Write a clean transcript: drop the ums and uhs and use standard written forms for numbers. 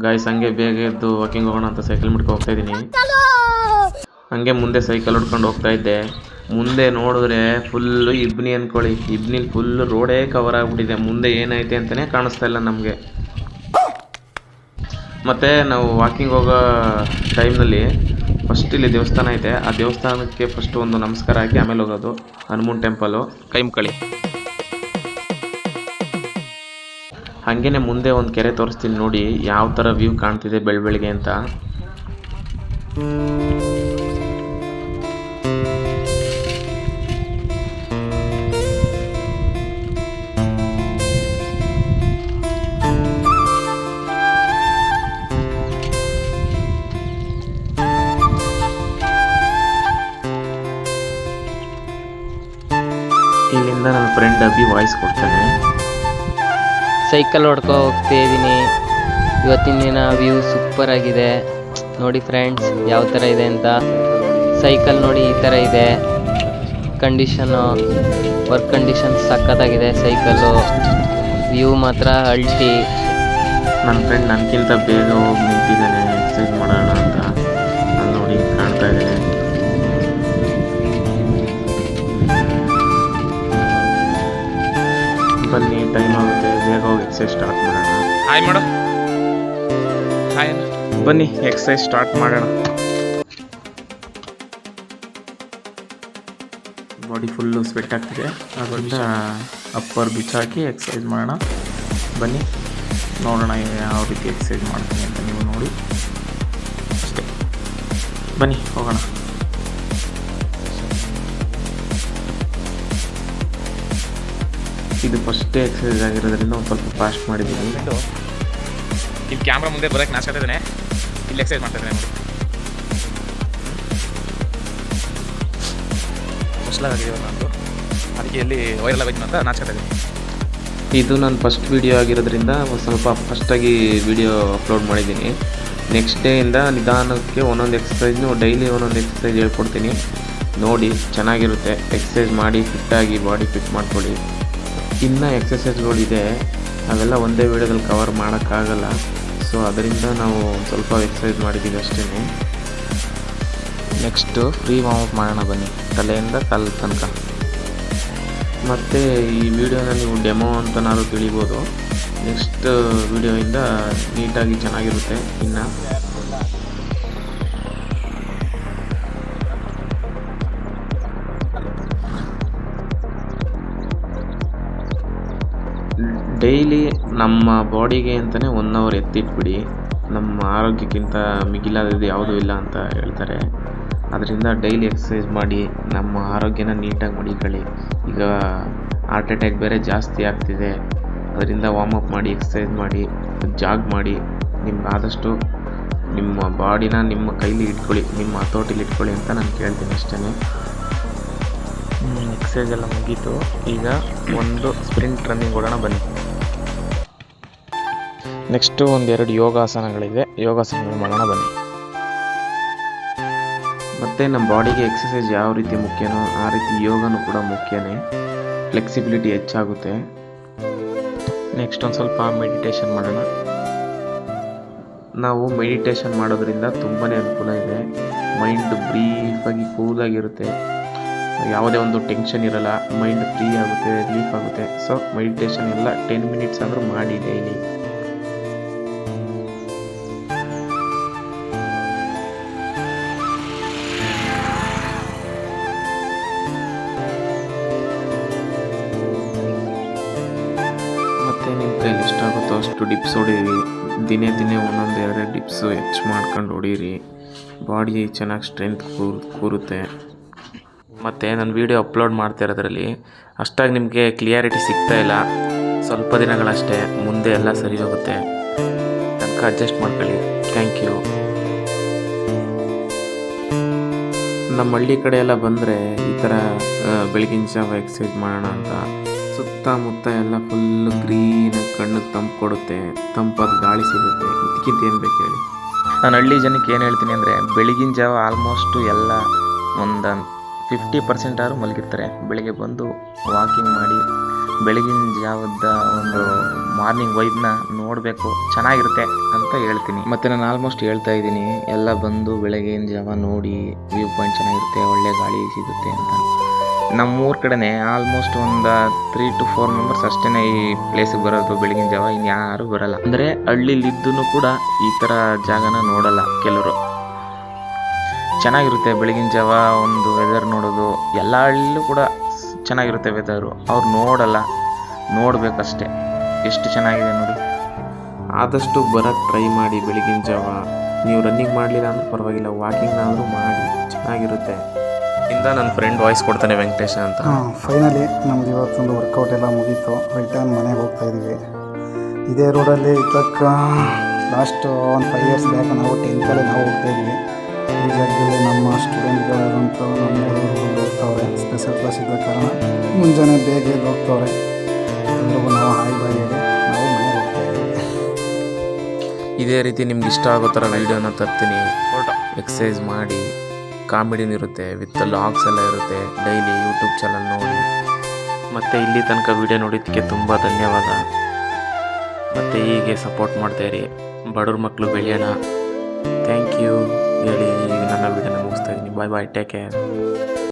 Guys ಹಂಗೆ ಬೇಗ ಎದ್ದು ವಾಕಿಂಗ್ ಹೋಗೋಣ ಅಂತ ಸೈಕಲ್ ಮಾಡ್ಕೊಂಡು ಹೋಗ್ತಾ ಇದ್ದೀನಿ. ಹಂಗೆ ಮುಂದೆ ಸೈಕಲ್ ಹೊಡ್ಕೊಂಡು ಹೋಗ್ತಾ ಇದ್ದೆ. ಮುಂದೆ ನೋಡಿದ್ರೆ ಫುಲ್ಲು ಇಬ್ನಿ ಅಂದ್ಕೊಳ್ಳಿ, ಇಬ್ನಿಲಿ ಫುಲ್ ರೋಡೇ ಕವರ್ ಆಗಿಬಿಟ್ಟಿದೆ. ಮುಂದೆ ಏನೈತೆ ಅಂತಲೇ ಕಾಣಿಸ್ತಾ ಇಲ್ಲ ನಮಗೆ. ಮತ್ತು ನಾವು ವಾಕಿಂಗ್ ಹೋಗೋ ಟೈಮ್ನಲ್ಲಿ ಫಸ್ಟ್ ಇಲ್ಲಿ ದೇವಸ್ಥಾನ ಐತೆ, ಆ ದೇವಸ್ಥಾನಕ್ಕೆ ಫಸ್ಟ್ ಒಂದು ನಮಸ್ಕಾರ ಹಾಕಿ ಆಮೇಲೆ ಹೋಗೋದು. ಹನುಮನ್ ಟೆಂಪಲು, ಕೈ ಮುಕ್ಕಳಿ. ಹಾಗೇನೆ ಮುಂದೆ ಒಂದು ಕೆರೆ ತೋರಿಸ್ತೀನಿ ನೋಡಿ ಯಾವ ಥರ ವ್ಯೂ ಕಾಣ್ತಿದೆ ಬೆಳಬೆಳಗ್ಗೆ ಅಂತ. ಇಲ್ಲಿಂದ ನನ್ನ ಫ್ರೆಂಡ್ ಅಭಿ ವಾಯ್ಸ್ ಕೊಡ್ತಾನೆ. ಸೈಕಲ್ ಹೊಡ್ಕೊ ಹೋಗ್ತಾ ಇದ್ದೀನಿ. ಇವತ್ತಿನ ದಿನ ವ್ಯೂ ಸೂಪರ್ ಆಗಿದೆ ನೋಡಿ ಫ್ರೆಂಡ್ಸ್, ಯಾವ ಥರ ಇದೆ ಅಂತ. ಸೈಕಲ್ ನೋಡಿ ಈ ಥರ ಇದೆ ಕಂಡೀಷನು, ವರ್ಕ್ ಕಂಡೀಷನ್ ಸಖತ್ತಾಗಿದೆ ಸೈಕಲ್ಲು. ವ್ಯೂ ಮಾತ್ರ ಅಲ್ಟಿ. ನನ್ನ ಫ್ರೆಂಡ್ ನನಗಿಂತ ಬೇಗ ಹೋಗಿ ನಿಂತಿದ್ದಾನೆ ಎಕ್ಸಸೈಸ್ ಮಾಡೋಣ ಅಂತ. ಅಲ್ಲಿ ನೋಡಿ ಕಾಣ್ತಾ ಇದ್ದಾನೆ. ಬನ್ನಿ, ಟೈಮ್ ಆಗುತ್ತೆ, ಬೇಗ ಹೋಗಿ ಎಕ್ಸಸೈಸ್ ಸ್ಟಾರ್ಟ್ ಮಾಡೋಣ. ಹಾಯ್ ಮಾಡು, ಹಾಯ್. ಬನ್ನಿ ಎಕ್ಸಸೈಸ್ ಸ್ಟಾರ್ಟ್ ಮಾಡೋಣ. ಬಾಡಿ ಫುಲ್ಲು ಸ್ವೆಟ್ ಆಗ್ತಿದೆ, ಅದರಿಂದ ಅಪ್ಪರ್ ಬಿಚ್ಚಾಕಿ ಎಕ್ಸಸೈಸ್ ಮಾಡೋಣ. ಬನ್ನಿ ನೋಡೋಣ ಯಾವ ರೀತಿ ಎಕ್ಸಸೈಸ್ ಮಾಡ್ತೀನಿ ಅಂತ ನೀವು ನೋಡಿ ಅಷ್ಟೇ. ಬನ್ನಿ ಹೋಗೋಣ. ಇದು ಫಸ್ಟೇ ಎಕ್ಸಸೈಸ್ ಆಗಿರೋದ್ರಿಂದ ಒಂದು ಸ್ವಲ್ಪ ಫಾಸ್ಟ್ ಮಾಡಿದ್ದೀನಿ. ಇಲ್ಲಿ ಕ್ಯಾಮ್ರಾ ಮುಂದೆ ಬರೋಕ್ಕೆ ನಾಚ್ಕೊತಾ ಇದ್ದಾನೆ, ಇಲ್ಲಿ ಎಕ್ಸಸೈಸ್ ಮಾಡ್ತಾ ಇದ್ದಾನೆ ನೋಡಿ. ಹೊಸಲಾಗಿದೆ ನಂದು, ಅದಕ್ಕೆ ಎಲ್ಲಿ ವೈರಲ್ ಆಗಬೇಕು ಅಂತ ನಾಚ್ಕೊತಾ ಇದ್ದೀನಿ. ಇದು ನನ್ನ ಫಸ್ಟ್ ವೀಡಿಯೋ ಆಗಿರೋದ್ರಿಂದ ಸ್ವಲ್ಪ ಫಸ್ಟಾಗಿ ವೀಡಿಯೋ ಅಪ್ಲೋಡ್ ಮಾಡಿದ್ದೀನಿ. ನೆಕ್ಸ್ಟ್ ಡೇಯಿಂದ ನಿಧಾನಕ್ಕೆ ಒಂದೊಂದು ಎಕ್ಸಸೈಸ್ನು ಡೈಲಿ ಒಂದೊಂದು ಎಕ್ಸಸೈಸ್ ಹೇಳ್ಕೊಡ್ತೀನಿ ನೋಡಿ. ಚೆನ್ನಾಗಿರುತ್ತೆ, ಎಕ್ಸಸೈಸ್ ಮಾಡಿ ಫಿಟ್ಟಾಗಿ ಬಾಡಿ ಫಿಟ್ ಮಾಡ್ಕೊಳ್ಳಿ. ಇನ್ನೂ ಎಕ್ಸಸೈಸ್ಗಳಿದೆ, ಅವೆಲ್ಲ ಒಂದೇ ವೀಡಿಯೋದಲ್ಲಿ ಕವರ್ ಮಾಡೋಕ್ಕಾಗಲ್ಲ. ಸೊ ಅದರಿಂದ ನಾವು ಸ್ವಲ್ಪ ಎಕ್ಸಸೈಸ್ ಮಾಡಿದ್ದೀವಿ ಅಷ್ಟೇ. ನೆಕ್ಸ್ಟು ಫ್ರೀ ವಾರ್ಮಪ್ ಮಾಡೋಣ ಬನ್ನಿ, ತಲೆಯಿಂದ ಕಾಲು ತನಕ. ಮತ್ತು ಈ ವಿಡಿಯೋನ ನೀವು ಡೆಮೋ ಅಂತನಾದ್ರು ತಿಳಿಬೋದು. ನೆಕ್ಸ್ಟ್ ವಿಡಿಯೋಯಿಂದ ನೀಟಾಗಿ ಚೆನ್ನಾಗಿರುತ್ತೆ. ಇನ್ನು ಡೈಲಿ ನಮ್ಮ ಬಾಡಿಗೆ ಅಂತಲೇ 1 ಅವರ್ ಎತ್ತಿಟ್ಬಿಡಿ. ನಮ್ಮ ಆರೋಗ್ಯಕ್ಕಿಂತ ಮಿಗಿಲಾದದ್ದು ಯಾವುದೂ ಇಲ್ಲ ಅಂತ ಹೇಳ್ತಾರೆ. ಅದರಿಂದ ಡೈಲಿ ಎಕ್ಸಸೈಸ್ ಮಾಡಿ ನಮ್ಮ ಆರೋಗ್ಯನ ನೀಟಾಗಿ ಮಡಿಕೊಳ್ಳಿ. ಈಗ ಹಾರ್ಟ್ ಅಟ್ಯಾಕ್ ಬೇರೆ ಜಾಸ್ತಿ ಆಗ್ತಿದೆ, ಅದರಿಂದ ವಾರ್ಮಪ್ ಮಾಡಿ, ಎಕ್ಸಸೈಸ್ ಮಾಡಿ, ಜಾಗ್ ಮಾಡಿ. ಆದಷ್ಟು ನಿಮ್ಮ ಬಾಡಿನ ನಿಮ್ಮ ಕೈಲಿ ಇಟ್ಕೊಳ್ಳಿ, ನಿಮ್ಮ ಹತೋಟಿಲಿ ಇಟ್ಕೊಳ್ಳಿ ಅಂತ ನಾನು ಕೇಳ್ತೀನಿ ಅಷ್ಟೇ. ಎಕ್ಸಸೈಸ್ ಎಲ್ಲ ಮುಗೀತು, ಈಗ ಒಂದು ಸ್ಪ್ರಿಂಟ್ ರನ್ನಿಂಗ್ ಓಡೋಣ ಬನ್ನಿ. ನೆಕ್ಸ್ಟು ಒಂದೆರಡು ಯೋಗಾಸನಗಳಿದೆ, ಯೋಗಾಸನಗಳು ಮಾಡೋಣ ಬನ್ನಿ. ಮತ್ತು ನಮ್ಮ ಬಾಡಿಗೆ ಎಕ್ಸಸೈಸ್ ಯಾವ ರೀತಿ ಮುಖ್ಯನೋ ಆ ರೀತಿ ಯೋಗನೂ ಕೂಡ ಮುಖ್ಯನೇ. ಫ್ಲೆಕ್ಸಿಬಿಲಿಟಿ ಹೆಚ್ಚಾಗುತ್ತೆ. ನೆಕ್ಸ್ಟ್ ಒಂದು ಸ್ವಲ್ಪ ಮೆಡಿಟೇಷನ್ ಮಾಡೋಣ. ನಾವು ಮೆಡಿಟೇಷನ್ ಮಾಡೋದ್ರಿಂದ ತುಂಬಾ ಅನುಕೂಲ ಇದೆ. ಮೈಂಡ್ ಬ್ರೀಫಾಗಿ ಕೂಲಾಗಿರುತ್ತೆ, ಯಾವುದೇ ಒಂದು ಟೆನ್ಷನ್ ಇರಲ್ಲ, ಮೈಂಡ್ ಫ್ರೀ ಆಗುತ್ತೆ, ರಿಲೀಫ್ ಆಗುತ್ತೆ. ಸೊ ಮೆಡಿಟೇಷನ್ ಎಲ್ಲ 10 ಮಿನಿಟ್ಸ್ ಆದರೂ ಮಾಡಿ ಡೈಲಿ. ಮತ್ತು ನಿಮ್ಮ ಕೈಲಿ ಎಷ್ಟಾಗುತ್ತೋ ಅಷ್ಟು ಡಿಪ್ಸ್ ಹೊಡೀರಿ. ದಿನೇ ಒಂದೊಂದು 2 ಡಿಪ್ಸು ಹೆಚ್ಚು ಮಾಡ್ಕೊಂಡು ಹೊಡೀರಿ. ಬಾಡಿ ಚೆನ್ನಾಗಿ ಸ್ಟ್ರೆಂತ್ ಕೂರುತ್ತೆ. ಮತ್ತು ನಾನು ವೀಡಿಯೋ ಅಪ್ಲೋಡ್ ಮಾಡ್ತಾ ಇರೋದ್ರಲ್ಲಿ ಅಷ್ಟಾಗಿ ನಿಮಗೆ ಕ್ಲಿಯಾರಿಟಿ ಸಿಗ್ತಾ ಇಲ್ಲ. ಸ್ವಲ್ಪ ದಿನಗಳಷ್ಟೇ, ಮುಂದೆ ಎಲ್ಲ ಸರಿ ಹೋಗುತ್ತೆ. ತನಕ ಅಡ್ಜಸ್ಟ್ ಮಾಡ್ಕೊಳ್ಳಿ. Thank you. ನಮ್ಮ ಹಳ್ಳಿ ಕಡೆ ಎಲ್ಲ ಬಂದರೆ ಈ ಥರ ಬೆಳಗಿನ ಜಾವ ಎಕ್ಸಸೈಸ್ ಮಾಡೋಣ ಅಂತ ಸುತ್ತಮುತ್ತ ಎಲ್ಲ ಫುಲ್ಲು ಗ್ರೀನಾಗಿ ಕಣ್ಣಿಗೆ ತಂಪು ಕೊಡುತ್ತೆ, ತಂಪಾದ ಗಾಳಿ ಸಿಗುತ್ತೆ. ಇದಕ್ಕಿಂತ ಏನು ಬೇಕು ಹೇಳಿ. ನಾನು ಹಳ್ಳಿ ಜನಕ್ಕೆ ಏನು ಹೇಳ್ತೀನಿ ಅಂದರೆ, ಬೆಳಗಿನ ಜಾವ ಆಲ್ಮೋಸ್ಟು ಎಲ್ಲ ಒಂದು 50% ಆದ್ರೂ ಮಲಗಿರ್ತಾರೆ. ಬೆಳಿಗ್ಗೆ ಬಂದು ವಾಕಿಂಗ್ ಮಾಡಿ ಬೆಳಗಿನ ಜಾವದ ಒಂದು ಮಾರ್ನಿಂಗ್ ವೈಬ್ನ ನೋಡಬೇಕು, ಚೆನ್ನಾಗಿರುತ್ತೆ ಅಂತ ಹೇಳ್ತೀನಿ. ಮತ್ತು ನಾನು ಆಲ್ಮೋಸ್ಟ್ ಹೇಳ್ತಾ ಇದ್ದೀನಿ, ಎಲ್ಲ ಬಂದು ಬೆಳಗಿನ ಜಾವ ನೋಡಿ, ವ್ಯೂ ಪಾಯಿಂಟ್ ಚೆನ್ನಾಗಿರುತ್ತೆ, ಒಳ್ಳೆ ಗಾಳಿ ಸಿಗುತ್ತೆ ಅಂತ. ನಮ್ಮೂರ ಕಡೆನೇ ಆಲ್ಮೋಸ್ಟ್ ಒಂದು 3 to 4 ಮೆಂಬರ್ಸ್ ಅಷ್ಟೇ ಈ ಪ್ಲೇಸಿಗೆ ಬರೋದು ಬೆಳಗಿನ ಜಾವ, ಇನ್ಯಾರೂ ಬರಲ್ಲ. ಅಂದರೆ ಹಳ್ಳಿಲಿದ್ದೂ ಕೂಡ ಈ ಥರ ಜಾಗನ ನೋಡಲ್ಲ ಕೆಲವರು. ಚೆನ್ನಾಗಿರುತ್ತೆ ಬೆಳಗಿನ ಜಾವ ಒಂದು ವೆದರ್ ನೋಡೋದು. ಎಲ್ಲ ಹಳ್ಳಿಲೂ ಕೂಡ ಚೆನ್ನಾಗಿರುತ್ತೆ ವೆದರು, ಅವ್ರು ನೋಡಲ್ಲ, ನೋಡಬೇಕಷ್ಟೆ. ಎಷ್ಟು ಚೆನ್ನಾಗಿದೆ ನೋಡಿ. ಆದಷ್ಟು ಬರೋಕ್ಕೆ ಟ್ರೈ ಮಾಡಿ ಬೆಳಗಿನ ಜಾವ. ನೀವು ರನ್ನಿಂಗ್ ಮಾಡಲಿಲ್ಲ ಅಂದ್ರೂ ಪರವಾಗಿಲ್ಲ, ವಾಕಿಂಗ್ನಾದರೂ ಮಾಡಿ, ಚೆನ್ನಾಗಿರುತ್ತೆ. ಇಂದ ನನ್ನ ಫ್ರೆಂಡ್ ವಾಯ್ಸ್ ಕೊಡ್ತಾನೆ, ವೆಂಕಟೇಶ ಅಂತ. ಫೈನಲಿ ನಮ್ದು ಇವತ್ತೊಂದು ವರ್ಕೌಟ್ ಎಲ್ಲ ಮುಗೀತು. ರಿಟರ್ನ್ ಮನೆಗೆ ಹೋಗ್ತಾ ಇದ್ದೀವಿ. ಇದೇ ರೋಡಲ್ಲಿ ತಕ್ಕ ಲಾಸ್ಟ್ ಒಂದು 5 years ಬ್ಯಾಕ್ ನಾವು 10th ನಾವು ಹೋಗ್ತಾ ಇದ್ವಿ. ಈ ಜಾಗದಲ್ಲಿ ನಮ್ಮ ಸ್ಟೂಡೆಂಟ್ಗಳಾದಂಥ ನಮ್ಮೂರವರು ಹೋಗ್ತಾವ್ರೆ. ಸ್ಪೆಷಲ್ ಕ್ಲಾಸ್ ಇದ್ದ ಕಾರಣ ಮುಂಜಾನೆ ಬೇಗ ಎದ್ದು ಹೋಗ್ತವ್ರೆ. ಎಲ್ರಿಗೂ ನಾವು ಹಾಯ್ ಬಾಯ್ ಹೇಳಿ ನಾವು ಮನೆಗೆ ಹೋಗ್ತಾ ಇದ್ದೀವಿ. ಇದೇ ರೀತಿ ನಿಮ್ಗೆ ಇಷ್ಟ ಆಗೋ ಥರ ವೀಡಿಯೋನ ತರ್ತೀನಿ. ಎಕ್ಸಸೈಸ್ ಮಾಡಿ, ಕಾಮಿಡಿನೂ ಇರುತ್ತೆ, ವಿತ್ ಲಾಗ್ಸ್ ಎಲ್ಲ ಇರುತ್ತೆ. ಡೈಲಿ ಯೂಟ್ಯೂಬ್ ಚಾನಲ್ ನೋಡಿ. ಮತ್ತು ಇಲ್ಲಿ ತನಕ ವೀಡಿಯೋ ನೋಡಿದ್ದಕ್ಕೆ ತುಂಬ ಧನ್ಯವಾದ. ಮತ್ತು ಹೀಗೆ ಸಪೋರ್ಟ್ ಮಾಡ್ತಾಯಿರಿ, ಬಡವ್ರ ಮಕ್ಕಳು ಬೆಳೆಯೋಣ. ಥ್ಯಾಂಕ್ ಯು ಹೇಳಿ ನನ್ನ ವೀಡಿಯೋನ ಮುಗಿಸ್ತಾ ಇದ್ದೀನಿ. ಬಾಯ್ ಬಾಯ್, ಟೇಕ್ ಕೇರ್.